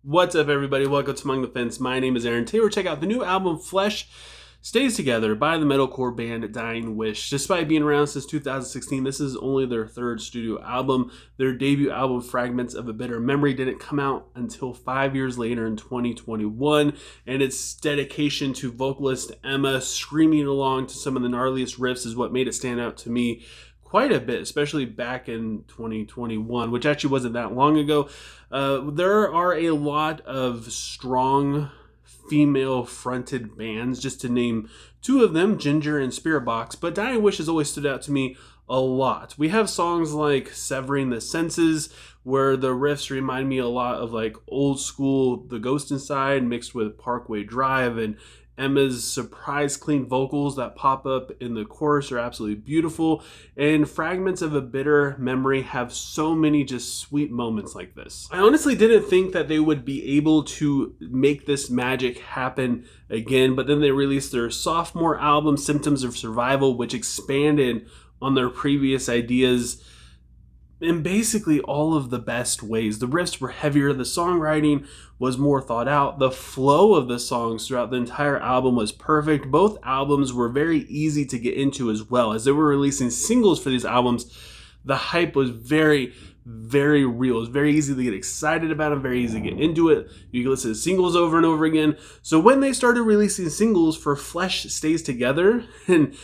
What's up, everybody? Welcome to Among the Fence. My name is Aaron. Today we're checking out the new album Flesh Stays Together by the metalcore band Dying Wish. Despite being around since 2016, this is only their third studio album. Their debut album, Fragments of a Bitter Memory, didn't come out until 5 years later in 2021, and its dedication to vocalist Emma screaming along to some of the gnarliest riffs is what made it stand out to me quite a bit, especially back in 2021, which actually wasn't that long ago. There are a lot of strong female-fronted bands, just to name two of them, Ginger and Spirit Box, but Dying Wish has always stood out to me a lot. We have songs like Severing the Senses, where the riffs remind me a lot of like old school The Ghost Inside mixed with Parkway Drive, and Emma's surprise clean vocals that pop up in the chorus are absolutely beautiful, and Fragments of a Bitter Memory have so many just sweet moments like this. I honestly didn't think that they would be able to make this magic happen again, but then they released their sophomore album, Symptoms of Survival, which expanded on their previous ideas in basically all of the best ways. The riffs were heavier, the songwriting was more thought out, the flow of the songs throughout the entire album was perfect. Both albums were very easy to get into as well. As they were releasing singles for these albums, the hype was very real. It was very easy to get excited about them, very easy to get into it. You can listen to singles over and over again. So when they started releasing singles for Flesh Stays Together, and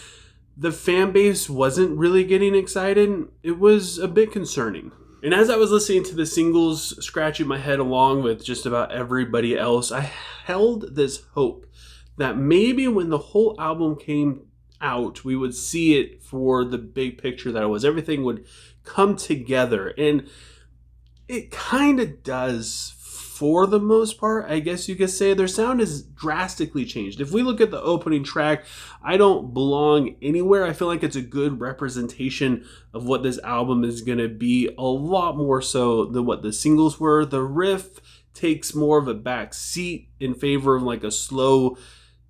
the fan base wasn't really getting excited, it was a bit concerning. And as I was listening to the singles, scratching my head along with just about everybody else, I held this hope that maybe when the whole album came out, we would see it for the big picture that it was. Everything would come together. And it kind of does for the most part, I guess you could say. Their sound has drastically changed. If we look at the opening track, I Don't Belong Anywhere, I feel like it's a good representation of what this album is going to be, a lot more so than what the singles were. The riff takes more of a back seat in favor of like a slow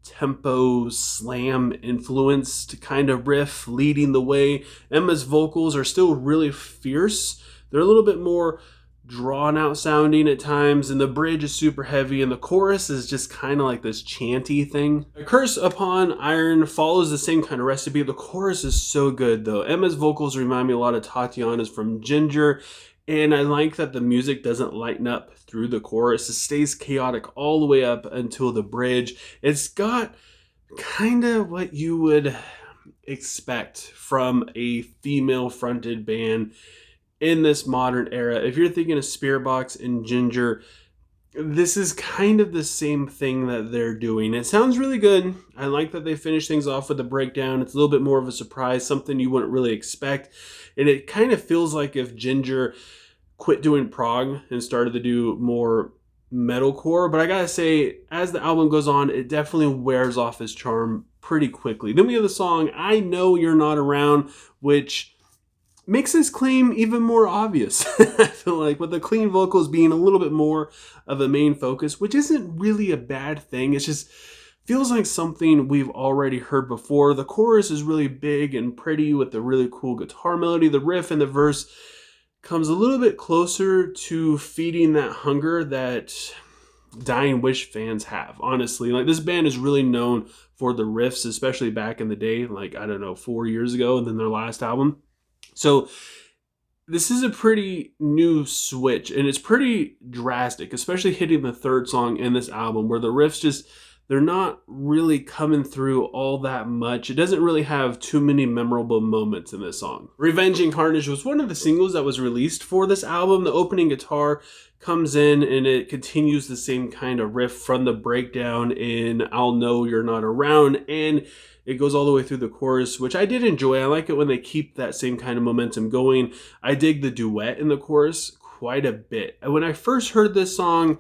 tempo slam influenced kind of riff leading the way. Emma's vocals are still really fierce. They're a little bit more drawn out sounding at times, and the bridge is super heavy, and the chorus is just kind of like this chanty thing. A Curse Upon Iron follows the same kind of recipe. The chorus is so good though. Emma's vocals remind me a lot of Tatiana's from Ginger, and I like that the music doesn't lighten up through the chorus. It stays chaotic all the way up until the bridge. It's got kind of what you would expect from a female fronted band in this modern era. If you're thinking of Spirit Box and Ginger, this is kind of the same thing that they're doing. It sounds really good. I like that they finish things off with a breakdown. It's a little bit more of a surprise, something you wouldn't really expect. And it kind of feels like if Ginger quit doing prog and started to do more metalcore. But I gotta say, as the album goes on, it definitely wears off its charm pretty quickly. Then we have the song I Know You're Not Around, which makes this claim even more obvious. I feel like, with the clean vocals being a little bit more of a main focus, which isn't really a bad thing. It just feels like something we've already heard before. The chorus is really big and pretty with a really cool guitar melody. The riff and the verse comes a little bit closer to feeding that hunger that Dying Wish fans have, honestly. Like, this band is really known for the riffs, especially back in the day, like, I don't know, 4 years ago, and then their last album. So this is a pretty new switch, and it's pretty drastic, especially hitting the third song in this album, where the riffs just, they're not really coming through all that much. It doesn't really have too many memorable moments in this song. Revenging Carnage was one of the singles that was released for this album. The opening guitar comes in and it continues the same kind of riff from the breakdown in I'll Know You're Not Around, and it goes all the way through the chorus, which I did enjoy. I like it when they keep that same kind of momentum going. I dig the duet in the chorus quite a bit. When I first heard this song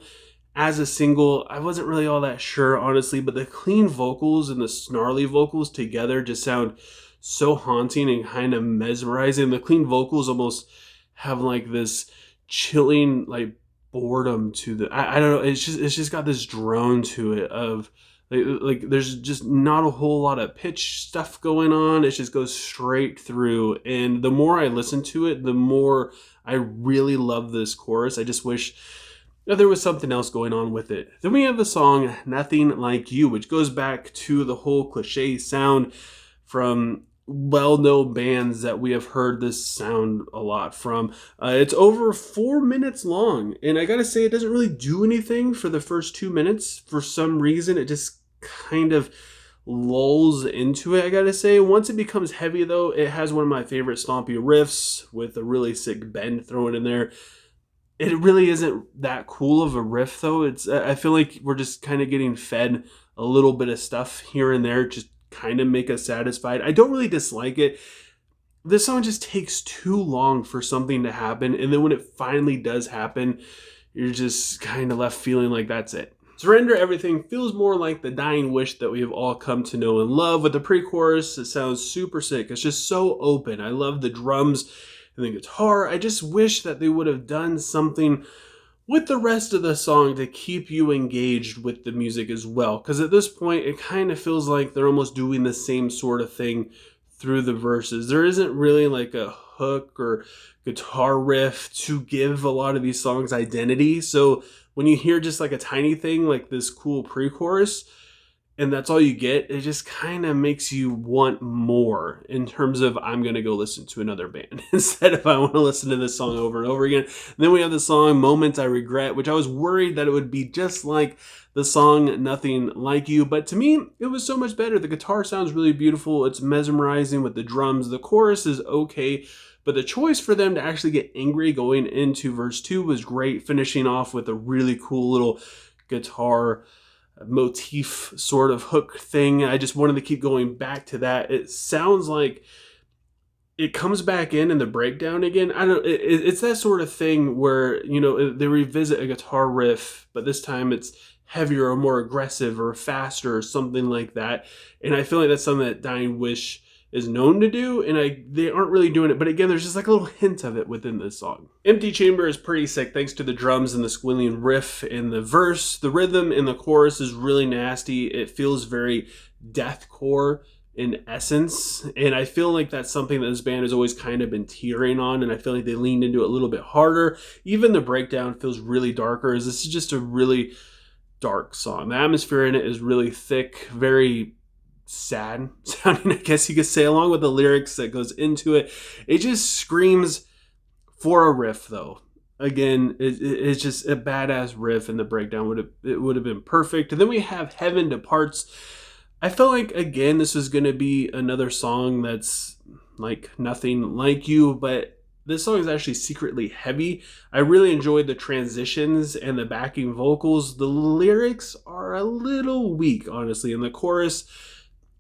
as a single, I wasn't really all that sure, honestly, but the clean vocals and the snarly vocals together just sound so haunting and kind of mesmerizing. The clean vocals almost have like this chilling like boredom to the, I don't know, it's just got this drone to it of like there's just not a whole lot of pitch stuff going on. It just goes straight through, and the more I listen to it, the more I really love this chorus. I just wish Now, there was something else going on with it. Then we have the song Nothing Like You, which goes back to the whole cliche sound from well-known bands that we have heard this sound a lot from. It's over 4 minutes long, and I gotta say, it doesn't really do anything for the first 2 minutes. For some reason, it just kind of lulls into it, I gotta say. Once it becomes heavy, though, it has one of my favorite stompy riffs with a really sick bend thrown in there. It really isn't that cool of a riff, though. I feel like we're just kind of getting fed a little bit of stuff here and there, just kind of make us satisfied. I don't really dislike it. This song just takes too long for something to happen, and then when it finally does happen, you're just kind of left feeling like that's it. Surrender Everything feels more like the dying wish that we have all come to know and love. With the pre-chorus, it sounds super sick. It's just so open. I love the drums and the guitar. I just wish that they would have done something with the rest of the song to keep you engaged with the music as well. Because at this point, it kind of feels like they're almost doing the same sort of thing through the verses. There isn't really like a hook or guitar riff to give a lot of these songs identity. So when you hear just like a tiny thing like this cool pre-chorus, and that's all you get, it just kind of makes you want more in terms of, I'm going to go listen to another band instead of I want to listen to this song over and over again. And then we have the song Moments I Regret, which I was worried that it would be just like the song Nothing Like You, but to me, it was so much better. The guitar sounds really beautiful. It's mesmerizing with the drums. The chorus is okay, but the choice for them to actually get angry going into verse 2 was great, finishing off with a really cool little guitar motif sort of hook thing. I just wanted to keep going back to that. It sounds like it comes back in the breakdown again. I don't. It's that sort of thing where, you know, they revisit a guitar riff, but this time it's heavier or more aggressive or faster or something like that. And I feel like that's something that Dying Wish is known to do, and they aren't really doing it. But again, there's just like a little hint of it within this song. Empty Chamber is pretty sick thanks to the drums and the squealing riff in the verse. The rhythm in the chorus is really nasty. It feels very deathcore in essence, and I feel like that's something that this band has always kind of been teetering on, and I feel like they leaned into it a little bit harder. Even the breakdown feels really darker, as this is just a really dark song. The atmosphere in it is really thick, very sad sounding, I guess you could say, along with the lyrics that goes into it. It just screams for a riff, though. Again, it's just a badass riff, and the breakdown would have been perfect. And then we have Heaven Departs. I felt like, again, this was going to be another song that's like Nothing Like You, but this song is actually secretly heavy. I really enjoyed the transitions and the backing vocals. The lyrics are a little weak, honestly, and the chorus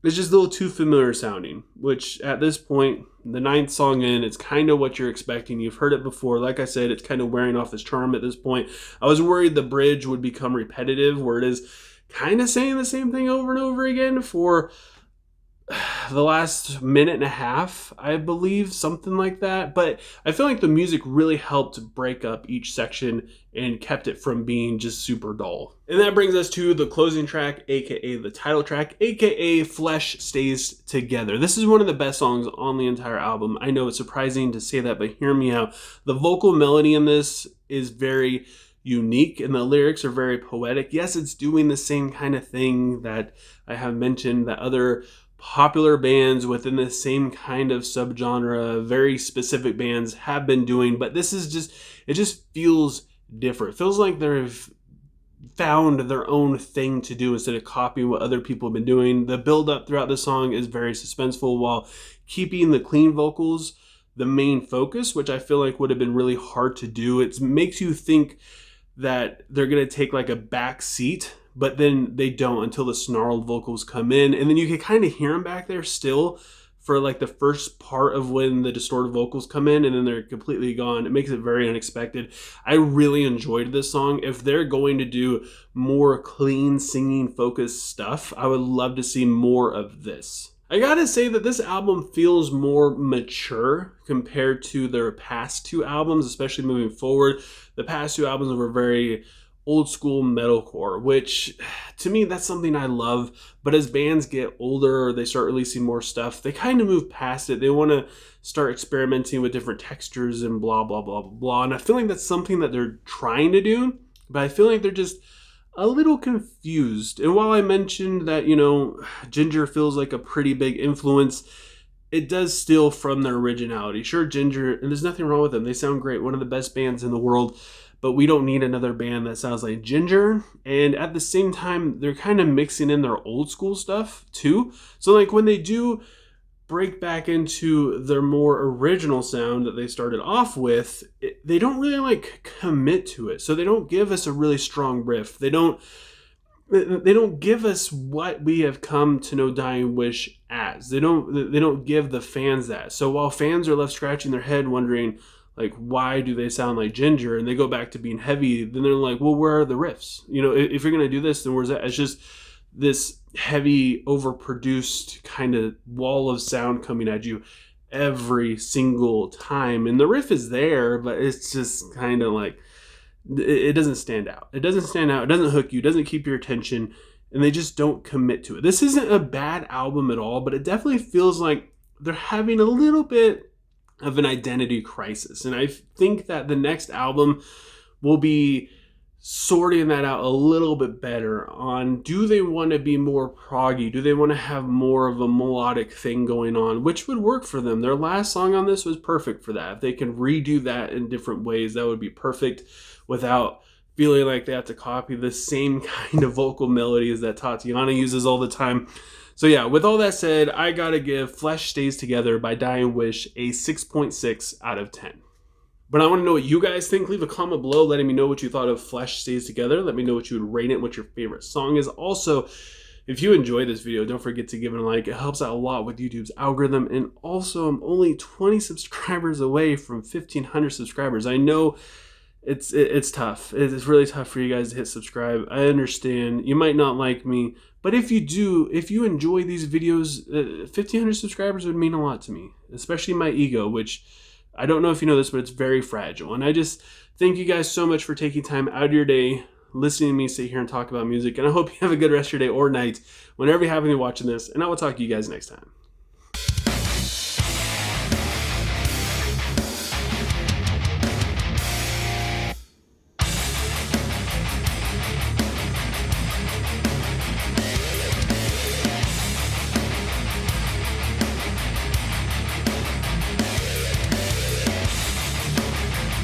is just a little too familiar sounding, which at this point, the 9th song in, it's kind of what you're expecting. You've heard it before. Like I said, it's kind of wearing off its charm at this point. I was worried the bridge would become repetitive, where it is kind of saying the same thing over and over again for the last minute and a half, I believe, something like that. But I feel like the music really helped break up each section and kept it from being just super dull. And that brings us to the closing track, aka the title track, aka Flesh Stays Together. This is one of the best songs on the entire album. I know it's surprising to say that, but hear me out. The vocal melody in this is very unique, and the lyrics are very poetic. Yes, it's doing the same kind of thing that I have mentioned that other popular bands within the same kind of subgenre, very specific bands, have been doing, but this is just, it just feels different. It feels like they've found their own thing to do instead of copying what other people have been doing. The build up throughout the song is very suspenseful while keeping the clean vocals the main focus, which I feel like would have been really hard to do. It makes you think that they're going to take like a back seat, but then they don't until the snarled vocals come in. And then you can kind of hear them back there still for like the first part of when the distorted vocals come in, and then they're completely gone. It makes it very unexpected. I really enjoyed this song. If they're going to do more clean singing focused stuff, I would love to see more of this. I gotta say that this album feels more mature compared to their past 2 albums, especially moving forward. The past 2 albums were very old school metalcore, which to me, that's something I love. But as bands get older or they start releasing more stuff, they kind of move past it. They want to start experimenting with different textures and blah, blah, blah, blah, blah. And I feel like that's something that they're trying to do. but I feel like they're just a little confused. And while I mentioned that, Ginger feels like a pretty big influence, it does steal from their originality. Sure, Ginger, and there's nothing wrong with them. They sound great, one of the best bands in the world, but we don't need another band that sounds like Ginger. And at the same time, they're kind of mixing in their old school stuff too. So like when they do break back into their more original sound that they started off with, they don't really like commit to it. So they don't give us a really strong riff. They don't give us what we have come to know Dying Wish as. They don't give the fans that. So while fans are left scratching their head wondering like, why do they sound like Ginger, and they go back to being heavy, then they're like, well, where are the riffs? If you're gonna do this, then where's that? It's just this heavy, overproduced kind of wall of sound coming at you every single time. And the riff is there, but it's just kind of like, it doesn't stand out. It doesn't stand out. It doesn't hook you. It doesn't keep your attention. And they just don't commit to it. This isn't a bad album at all, but it definitely feels like they're having a little bit of an identity crisis. And I think that the next album will be sorting that out a little bit better on, do they want to be more proggy? Do they want to have more of a melodic thing going on, which would work for them? Their last song on this was perfect for that. If they can redo that in different ways, that would be perfect without feeling like they have to copy the same kind of vocal melodies that Tatiana uses all the time. So yeah, with all that said, I gotta give Flesh Stays Together by Dying Wish a 6.6 out of 10. But I want to know what you guys think. Leave a comment below letting me know what you thought of Flesh Stays Together. Let me know what you would rate it, what your favorite song is. Also, if you enjoyed this video, don't forget to give it a like. It helps out a lot with YouTube's algorithm. And also, I'm only 20 subscribers away from 1,500 subscribers. I know it's tough. It's really tough for you guys to hit subscribe. I understand. You might not like me, but if you do, if you enjoy these videos, 1,500 subscribers would mean a lot to me, especially my ego, which I don't know if you know this, but it's very fragile. And I just thank you guys so much for taking time out of your day, listening to me sit here and talk about music. And I hope you have a good rest of your day or night, whenever you happen to be watching this. And I will talk to you guys next time.